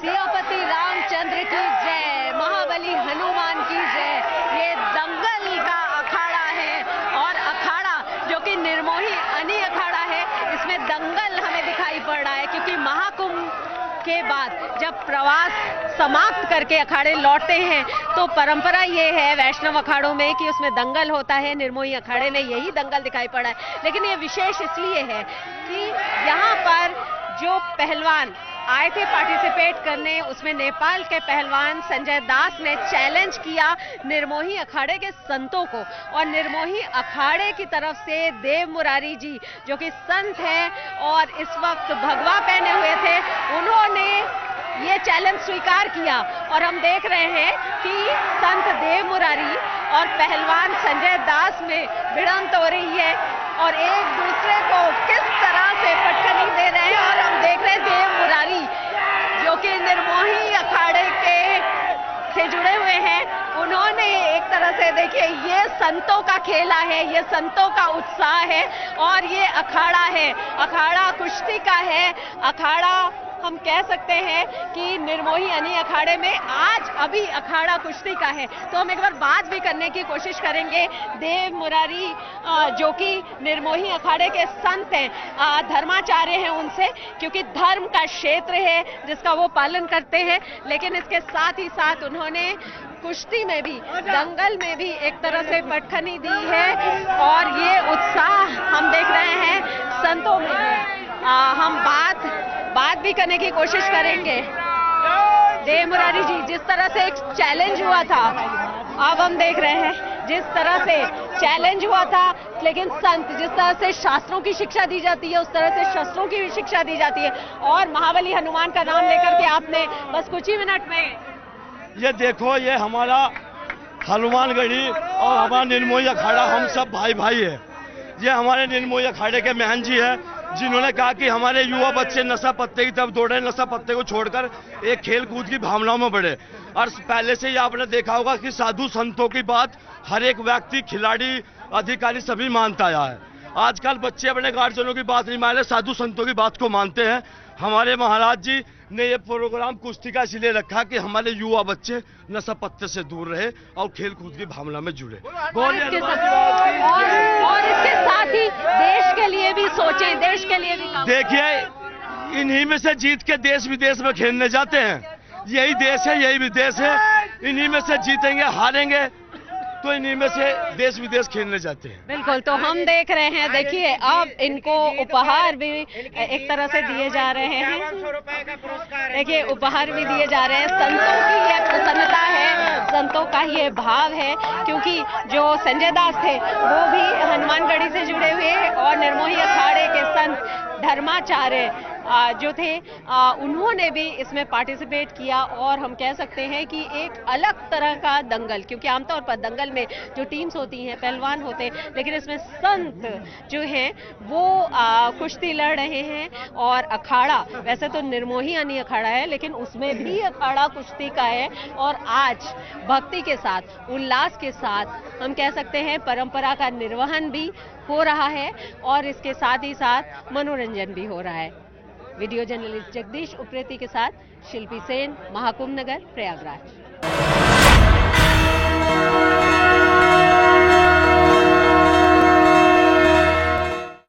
सियापति रामचंद्र की जय, महाबली हनुमान की जय। ये दंगल का अखाड़ा है और अखाड़ा जो कि निर्मोही अनी अखाड़ा है, इसमें दंगल हमें दिखाई पड़ रहा है क्योंकि महाकुंभ के बाद जब प्रवास समाप्त करके अखाड़े लौटते हैं तो परंपरा ये है वैष्णव अखाड़ों में कि उसमें दंगल होता है। निर्मोही अखाड़े में यही दंगल दिखाई पड़ा है, लेकिन ये विशेष इसलिए है कि यहाँ पर जो पहलवान आए थे पार्टिसिपेट करने, उसमें नेपाल के पहलवान संजय दास ने चैलेंज किया निर्मोही अखाड़े के संतों को, और निर्मोही अखाड़े की तरफ से देव मुरारी जी जो कि संत हैं और इस वक्त भगवा पहने हुए थे, उन्होंने ये चैलेंज स्वीकार किया। और हम देख रहे हैं कि संत देव मुरारी और पहलवान संजय दास में भिड़ंत हो रही है और एक दूसरे को किस तरह से पटखनी दे रहे हैं। और हम देख रहे हैं देव मुरारी जो कि निर्मोही अखाड़े के से जुड़े हुए हैं, उन्होंने एक तरह से देखिए ये संतों का खेला है, ये संतों का उत्साह है और ये अखाड़ा है, अखाड़ा कुश्ती का है। अखाड़ा हम कह सकते हैं कि निर्मोही अनी अखाड़े में आज अभी अखाड़ा कुश्ती का है। तो हम एक बार बात भी करने की कोशिश करेंगे देव मुरारी जो कि निर्मोही अखाड़े के संत हैं, धर्माचार्य हैं, उनसे, क्योंकि धर्म का क्षेत्र है जिसका वो पालन करते हैं, लेकिन इसके साथ ही साथ उन्होंने कुश्ती में भी, दंगल में भी एक तरह से पटखनी दी है और ये उत्साह हम देख रहे हैं संतों में है। हम बात भी करने की कोशिश करेंगे। देव मुरारी जी, जिस तरह से एक चैलेंज हुआ था, अब हम देख रहे हैं जिस तरह से चैलेंज हुआ था, लेकिन संत जिस तरह से शास्त्रों की शिक्षा दी जाती है उस तरह से शस्त्रों की भी शिक्षा दी जाती है। और महाबली हनुमान का नाम लेकर के आपने बस कुछ ही मिनट में ये देखो, ये हमारा हनुमानगढ़ी और हमारा निर्मोही अखाड़ा, हम सब भाई भाई है। ये हमारे निर्मोही अखाड़े के महंत जी है जिन्होंने कहा कि हमारे युवा बच्चे नशा पत्ते की तरफ दौड़े, नशा पत्ते को छोड़कर एक खेल कूद की भावनाओं में बढ़े। और पहले से ही आपने देखा होगा कि साधु संतों की बात हर एक व्यक्ति, खिलाड़ी, अधिकारी सभी मानता आया है। आजकल बच्चे अपने गार्जियनों की बात नहीं मानते, साधु संतों की बात को मानते हैं। हमारे महाराज जी ने ये प्रोग्राम कुश्ती का इसलिए रखा कि हमारे युवा बच्चे नशा पत्ते से दूर रहे और खेल कूद की भावना में जुड़े। और इसके साथ ही देश के लिए भी सोचें, देश के लिए भी। देखिए, इन्हीं में से जीत के देश विदेश में खेलने जाते हैं। यही देश है, यही विदेश है। इन्हीं में से जीतेंगे, हारेंगे तो इन्हीं में से देश विदेश खेलने जाते हैं। बिल्कुल, तो हम देख रहे हैं, देखिए अब इनको उपहार भी एक तरह से दिए जा रहे हैं। देखिए उपहार भी दिए जा रहे हैं। संतों की ये प्रसन्नता है, संतों का ये भाव है, क्योंकि जो संजय दास थे वो भी हनुमानगढ़ी से जुड़े हुए और निर्मोही अखाड़े के संत धर्माचार्य जो थे, उन्होंने भी इसमें पार्टिसिपेट किया। और हम कह सकते हैं कि एक अलग तरह का दंगल, क्योंकि आमतौर पर दंगल में जो टीम्स होती हैं, पहलवान होते हैं, लेकिन इसमें संत जो हैं वो कुश्ती लड़ रहे हैं। और अखाड़ा वैसे तो निर्मोही अनी अखाड़ा है, लेकिन उसमें भी अखाड़ा कुश्ती का है। और आज भक्ति के साथ, उल्लास के साथ हम कह सकते हैं परंपरा का निर्वहन भी हो रहा है और इसके साथ ही साथ मनोरंजन भी हो रहा है। वीडियो जर्नलिस्ट जगदीश उप्रेती के साथ शिल्पी सेन, महाकुंभ नगर, प्रयागराज।